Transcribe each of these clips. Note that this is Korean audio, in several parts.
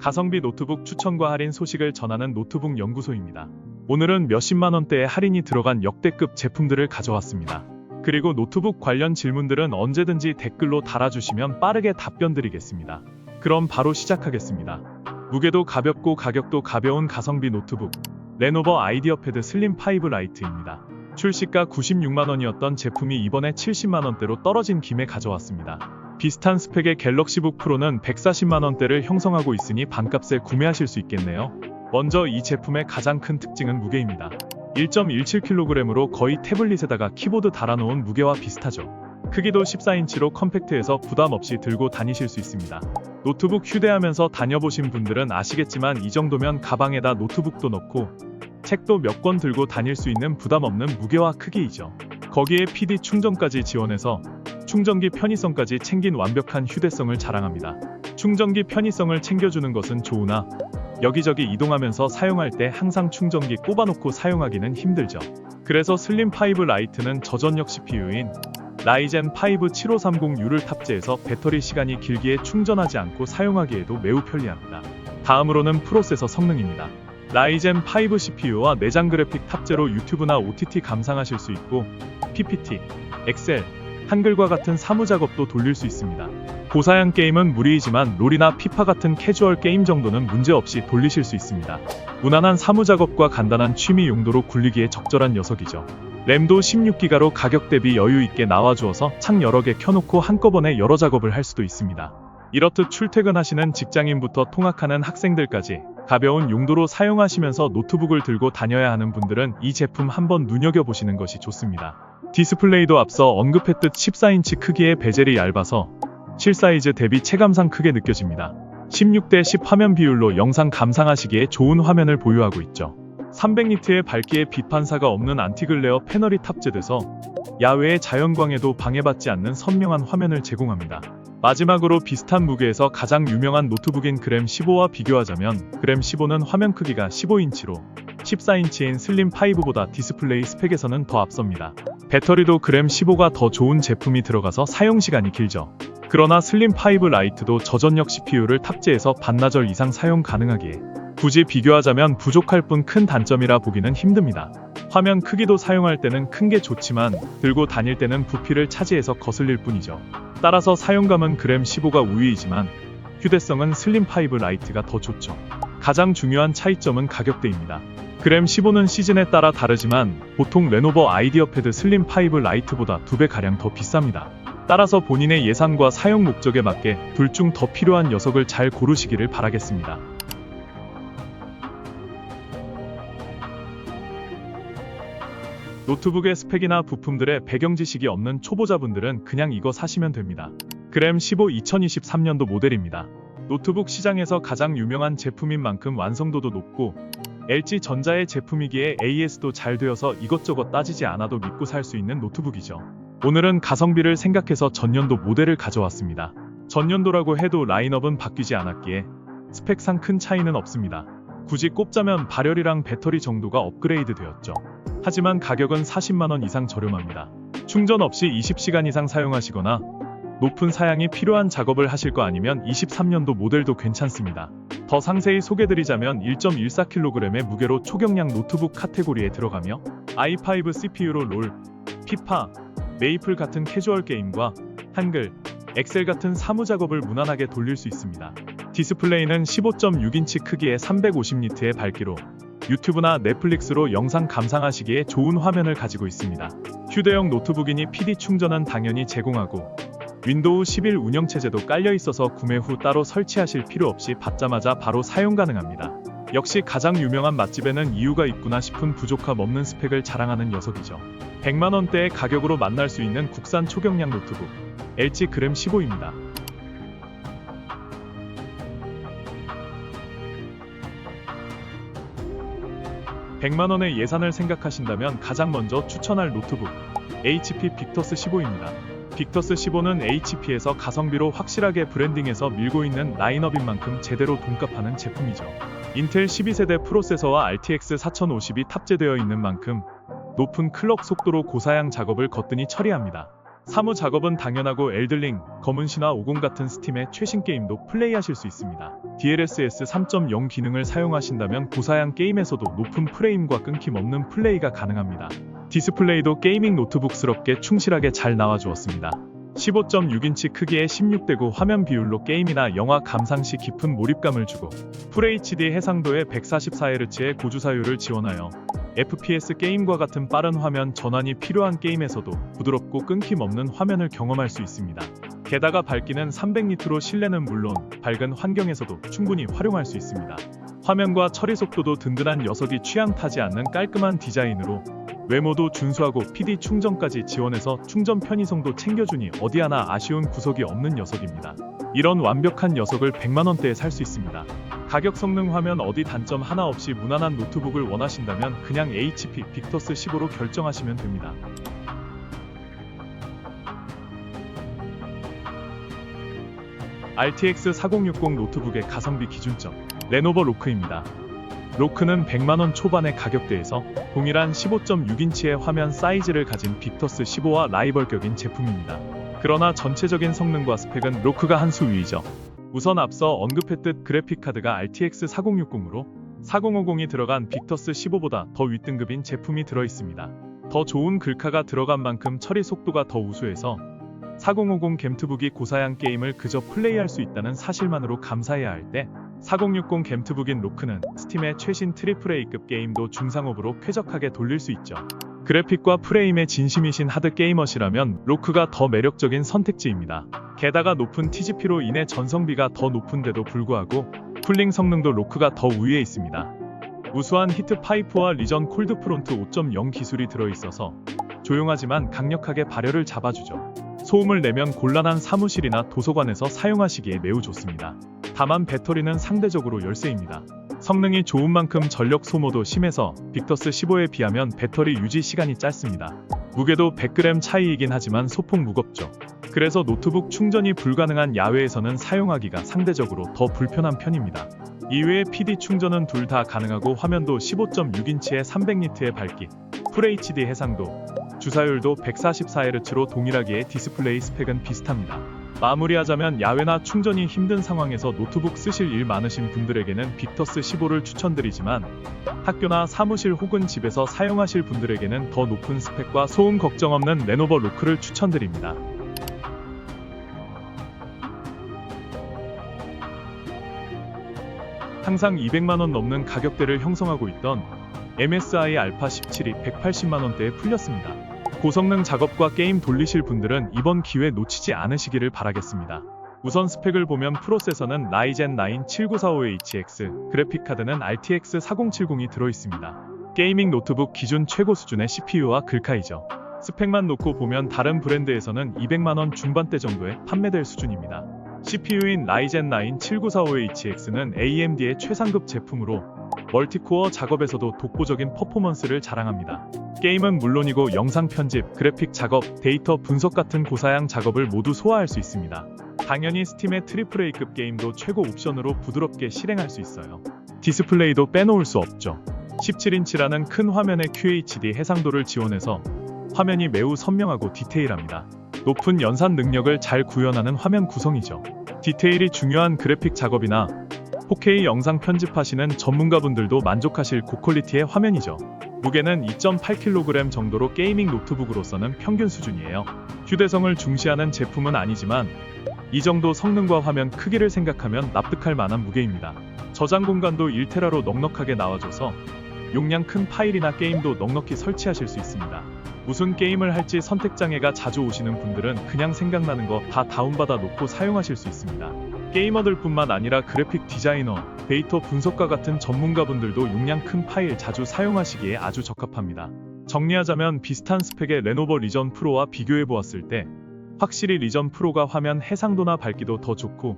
가성비 노트북 추천과 할인 소식을 전하는 노트북 연구소입니다. 오늘은 몇십만 원대의 할인이 들어간 역대급 제품들을 가져왔습니다. 그리고 노트북 관련 질문들은 언제든지 댓글로 달아주시면 빠르게 답변 드리겠습니다. 그럼 바로 시작하겠습니다. 무게도 가볍고 가격도 가벼운 가성비 노트북 레노버 아이디어패드 슬림 5 라이트입니다. 출시가 96만 원이었던 제품이 이번에 70만 원대로 떨어진 김에 가져왔습니다. 비슷한 스펙의 갤럭시북 프로는 140만 원대를 형성하고 있으니 반값에 구매하실 수 있겠네요. 먼저 이 제품의 가장 큰 특징은 무게입니다. 1.17kg으로 거의 태블릿에다가 키보드 달아놓은 무게와 비슷하죠. 크기도 14인치로 컴팩트해서 부담 없이 들고 다니실 수 있습니다. 노트북 휴대하면서 다녀보신 분들은 아시겠지만 이 정도면 가방에다 노트북도 넣고 책도 몇 권 들고 다닐 수 있는 부담 없는 무게와 크기이죠. 거기에 PD 충전까지 지원해서 충전기 편의성까지 챙긴 완벽한 휴대성을 자랑합니다. 충전기 편의성을 챙겨주는 것은 좋으나 여기저기 이동하면서 사용할 때 항상 충전기 꼽아놓고 사용하기는 힘들죠. 그래서 슬림 5 라이트는 저전력 CPU인 라이젠 5 7530U를 탑재해서 배터리 시간이 길기에 충전하지 않고 사용하기에도 매우 편리합니다. 다음으로는 프로세서 성능입니다. 라이젠 5 CPU와 내장 그래픽 탑재로 유튜브나 OTT 감상하실 수 있고 PPT, 엑셀, 한글과 같은 사무작업도 돌릴 수 있습니다. 고사양 게임은 무리이지만 롤이나 피파 같은 캐주얼 게임 정도는 문제없이 돌리실 수 있습니다. 무난한 사무작업과 간단한 취미 용도로 굴리기에 적절한 녀석이죠. 램도 16기가로 가격 대비 여유 있게 나와주어서 창 여러 개 켜놓고 한꺼번에 여러 작업을 할 수도 있습니다. 이렇듯 출퇴근하시는 직장인부터 통학하는 학생들까지 가벼운 용도로 사용하시면서 노트북을 들고 다녀야 하는 분들은 이 제품 한번 눈여겨보시는 것이 좋습니다. 디스플레이도 앞서 언급했듯 14인치 크기의 베젤이 얇아서 실사이즈 대비 체감상 크게 느껴집니다. 16:10 화면 비율로 영상 감상하시기에 좋은 화면을 보유하고 있죠. 300니트의 밝기에 비판사가 없는 안티글레어 패널이 탑재돼서 야외의 자연광에도 방해받지 않는 선명한 화면을 제공합니다. 마지막으로 비슷한 무게에서 가장 유명한 노트북인 그램 15와 비교하자면 그램 15는 화면 크기가 15인치로 14인치인 슬림 5보다 디스플레이 스펙에서는 더 앞섭니다. 배터리도 그램 15가 더 좋은 제품이 들어가서 사용시간이 길죠. 그러나 슬림 5 라이트도 저전력 CPU를 탑재해서 반나절 이상 사용 가능하기에 굳이 비교하자면 부족할 뿐 큰 단점이라 보기는 힘듭니다. 화면 크기도 사용할 때는 큰 게 좋지만 들고 다닐 때는 부피를 차지해서 거슬릴 뿐이죠. 따라서 사용감은 그램 15가 우위이지만 휴대성은 슬림 5 라이트가 더 좋죠. 가장 중요한 차이점은 가격대입니다. 그램 15는 시즌에 따라 다르지만 보통 레노버 아이디어패드 슬림 5 라이트보다 2배가량 더 비쌉니다. 따라서 본인의 예산과 사용 목적에 맞게 둘 중 더 필요한 녀석을 잘 고르시기를 바라겠습니다. 노트북의 스펙이나 부품들의 배경 지식이 없는 초보자분들은 그냥 이거 사시면 됩니다. 그램 15 2023년도 모델입니다. 노트북 시장에서 가장 유명한 제품인 만큼 완성도도 높고 LG전자의 제품이기에 AS도 잘 되어서 이것저것 따지지 않아도 믿고 살 수 있는 노트북이죠. 오늘은 가성비를 생각해서 전년도 모델을 가져왔습니다. 전년도라고 해도 라인업은 바뀌지 않았기에 스펙상 큰 차이는 없습니다. 굳이 꼽자면 발열이랑 배터리 정도가 업그레이드 되었죠. 하지만 가격은 40만원 이상 저렴합니다. 충전 없이 20시간 이상 사용하시거나 높은 사양이 필요한 작업을 하실 거 아니면 23년도 모델도 괜찮습니다. 더 상세히 소개드리자면 1.14kg의 무게로 초경량 노트북 카테고리에 들어가며 i5 CPU로 롤, 피파, 메이플 같은 캐주얼 게임과 한글, 엑셀 같은 사무작업을 무난하게 돌릴 수 있습니다. 디스플레이는 15.6인치 크기의 350니트의 밝기로 유튜브나 넷플릭스로 영상 감상하시기에 좋은 화면을 가지고 있습니다. 휴대용 노트북이니 PD 충전은 당연히 제공하고 윈도우 11 운영체제도 깔려있어서 구매 후 따로 설치하실 필요 없이 받자마자 바로 사용 가능합니다. 역시 가장 유명한 맛집에는 이유가 있구나 싶은 부족함 없는 스펙을 자랑하는 녀석이죠. 100만원대의 가격으로 만날 수 있는 국산 초경량 노트북 LG 그램 15입니다. (100만원의) 예산을 생각하신다면 가장 먼저 추천할 노트북 HP 빅터스 15입니다. 빅터스 15는 HP에서 가성비로 확실하게 브랜딩해서 밀고 있는 라인업인 만큼 제대로 돈값하는 제품이죠. 인텔 12세대 프로세서와 RTX 4050이 탑재되어 있는 만큼 높은 클럭 속도로 고사양 작업을 거뜬히 처리합니다. 사무 작업은 당연하고 엘들링, 검은 신화 50 같은 스팀의 최신 게임도 플레이하실 수 있습니다. DLSS 3.0 기능을 사용하신다면 고사양 게임에서도 높은 프레임과 끊김없는 플레이가 가능합니다. 디스플레이도 게이밍 노트북스럽게 충실하게 잘 나와주었습니다. 15.6인치 크기의 16:9 화면 비율로 게임이나 영화 감상 시 깊은 몰입감을 주고 FHD 해상도의 144Hz의 고주사율을 지원하여 FPS 게임과 같은 빠른 화면 전환이 필요한 게임에서도 부드럽고 끊김없는 화면을 경험할 수 있습니다. 게다가 밝기는 300니트로 실내는 물론 밝은 환경에서도 충분히 활용할 수 있습니다. 화면과 처리 속도도 든든한 녀석이 취향 타지 않는 깔끔한 디자인으로 외모도 준수하고 PD 충전까지 지원해서 충전 편의성도 챙겨주니 어디 하나 아쉬운 구석이 없는 녀석입니다. 이런 완벽한 녀석을 100만원대에 살 수 있습니다. 가격, 성능, 화면 어디 단점 하나 없이 무난한 노트북을 원하신다면 그냥 HP 빅터스 15로 결정하시면 됩니다. RTX 4060 노트북의 가성비 기준점 레노버 로크입니다. 로크는 100만원 초반의 가격대에서 동일한 15.6인치의 화면 사이즈를 가진 빅터스 15와 라이벌격인 제품입니다. 그러나 전체적인 성능과 스펙은 로크가 한 수 위이죠. 우선 앞서 언급했듯 그래픽카드가 RTX 4060으로 4050이 들어간 빅터스 15보다 더 윗등급인 제품이 들어있습니다. 더 좋은 글카가 들어간 만큼 처리 속도가 더 우수해서 4050 겜투북이 고사양 게임을 그저 플레이할 수 있다는 사실만으로 감사해야 할 때 4060 겜투북인 로크는 스팀의 최신 AAA급 게임도 중상업으로 쾌적하게 돌릴 수 있죠. 그래픽과 프레임에 진심이신 하드 게이머시라면 로크가 더 매력적인 선택지입니다. 게다가 높은 TGP로 인해 전성비가 더 높은데도 불구하고 쿨링 성능도 로크가 더 우위에 있습니다. 우수한 히트 파이프와 리전 콜드 프론트 5.0 기술이 들어있어서 조용하지만 강력하게 발열을 잡아주죠. 소음을 내면 곤란한 사무실이나 도서관에서 사용하시기에 매우 좋습니다. 다만 배터리는 상대적으로 열세입니다. 성능이 좋은 만큼 전력 소모도 심해서 빅터스 15에 비하면 배터리 유지 시간이 짧습니다. 무게도 100g 차이이긴 하지만 소폭 무겁죠. 그래서 노트북 충전이 불가능한 야외에서는 사용하기가 상대적으로 더 불편한 편입니다. 이외에 PD 충전은 둘 다 가능하고 화면도 15.6인치의 300니트의 밝기, FHD 해상도, 주사율도 144Hz로 동일하기에 디스플레이 스펙은 비슷합니다. 마무리하자면 야외나 충전이 힘든 상황에서 노트북 쓰실 일 많으신 분들에게는 빅터스 15를 추천드리지만 학교나 사무실 혹은 집에서 사용하실 분들에게는 더 높은 스펙과 소음 걱정 없는 레노버 로크를 추천드립니다. 항상 200만원 넘는 가격대를 형성하고 있던 MSI 알파 17이 180만원대에 풀렸습니다. 고성능 작업과 게임 돌리실 분들은 이번 기회 놓치지 않으시기를 바라겠습니다. 우선 스펙을 보면 프로세서는 라이젠 9 7945HX, 그래픽카드는 RTX 4070이 들어있습니다. 게이밍 노트북 기준 최고 수준의 CPU와 글카이죠. 스펙만 놓고 보면 다른 브랜드에서는 200만원 중반대 정도에 판매될 수준입니다. CPU인 라이젠 9 7945HX는 AMD의 최상급 제품으로 멀티코어 작업에서도 독보적인 퍼포먼스를 자랑합니다. 게임은 물론이고 영상 편집, 그래픽 작업, 데이터 분석 같은 고사양 작업을 모두 소화할 수 있습니다. 당연히 스팀의 AAA급 게임도 최고 옵션으로 부드럽게 실행할 수 있어요. 디스플레이도 빼놓을 수 없죠. 17인치라는 큰 화면의 QHD 해상도를 지원해서 화면이 매우 선명하고 디테일합니다. 높은 연산 능력을 잘 구현하는 화면 구성이죠. 디테일이 중요한 그래픽 작업이나 4K 영상 편집하시는 전문가분들도 만족하실 고퀄리티의 화면이죠. 무게는 2.8kg 정도로 게이밍 노트북으로서는 평균 수준이에요. 휴대성을 중시하는 제품은 아니지만 이 정도 성능과 화면 크기를 생각하면 납득할 만한 무게입니다. 저장 공간도 1테라로 넉넉하게 나와줘서 용량 큰 파일이나 게임도 넉넉히 설치하실 수 있습니다. 무슨 게임을 할지 선택장애가 자주 오시는 분들은 그냥 생각나는 거 다 다운받아 놓고 사용하실 수 있습니다. 게이머들 뿐만 아니라 그래픽 디자이너, 데이터 분석가 같은 전문가분들도 용량 큰 파일 자주 사용하시기에 아주 적합합니다. 정리하자면 비슷한 스펙의 레노버 리전 프로와 비교해보았을 때 확실히 리전 프로가 화면 해상도나 밝기도 더 좋고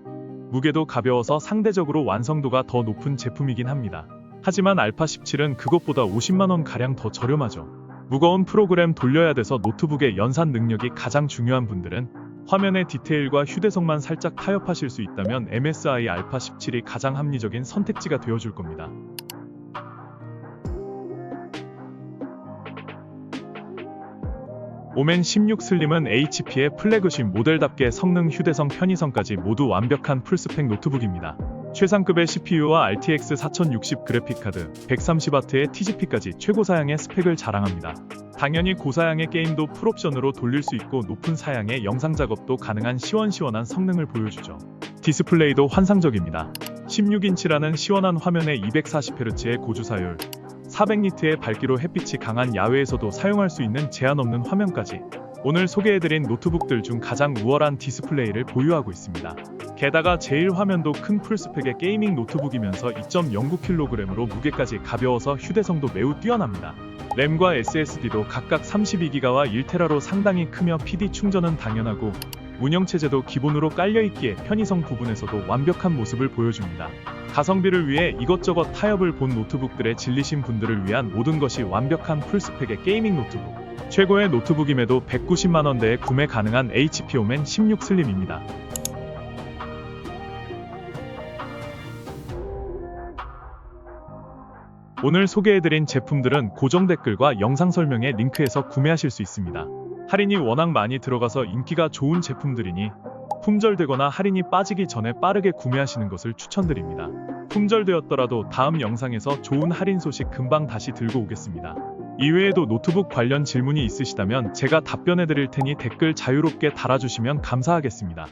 무게도 가벼워서 상대적으로 완성도가 더 높은 제품이긴 합니다. 하지만 알파 17은 그것보다 50만원 가량 더 저렴하죠. 무거운 프로그램 돌려야 돼서 노트북의 연산 능력이 가장 중요한 분들은 화면의 디테일과 휴대성만 살짝 타협하실 수 있다면 MSI 알파 17이 가장 합리적인 선택지가 되어줄 겁니다. 오멘 16 슬림은 HP의 플래그십 모델답게 성능, 휴대성, 편의성까지 모두 완벽한 풀스펙 노트북입니다. 최상급의 CPU와 RTX 4060 그래픽카드, 130W의 TGP까지 최고 사양의 스펙을 자랑합니다. 당연히 고사양의 게임도 풀옵션으로 돌릴 수 있고 높은 사양의 영상 작업도 가능한 시원시원한 성능을 보여주죠. 디스플레이도 환상적입니다. 16인치라는 시원한 화면에 240Hz의 고주사율, 400니트의 밝기로 햇빛이 강한 야외에서도 사용할 수 있는 제한 없는 화면까지 오늘 소개해드린 노트북들 중 가장 우월한 디스플레이를 보유하고 있습니다. 게다가 제일 화면도 큰 풀스펙의 게이밍 노트북이면서 2.09kg으로 무게까지 가벼워서 휴대성도 매우 뛰어납니다. 램과 SSD도 각각 32GB와 1TB로 상당히 크며 PD 충전은 당연하고 운영체제도 기본으로 깔려있기에 편의성 부분에서도 완벽한 모습을 보여줍니다. 가성비를 위해 이것저것 타협을 본 노트북들에 질리신 분들을 위한 모든 것이 완벽한 풀스펙의 게이밍 노트북. 최고의 노트북임에도 190만원대에 구매 가능한 HP 오멘 16 슬림입니다. 오늘 소개해드린 제품들은 고정 댓글과 영상 설명의 링크에서 구매하실 수 있습니다. 할인이 워낙 많이 들어가서 인기가 좋은 제품들이니 품절되거나 할인이 빠지기 전에 빠르게 구매하시는 것을 추천드립니다. 품절되었더라도 다음 영상에서 좋은 할인 소식 금방 다시 들고 오겠습니다. 이외에도 노트북 관련 질문이 있으시다면 제가 답변해드릴 테니 댓글 자유롭게 달아주시면 감사하겠습니다.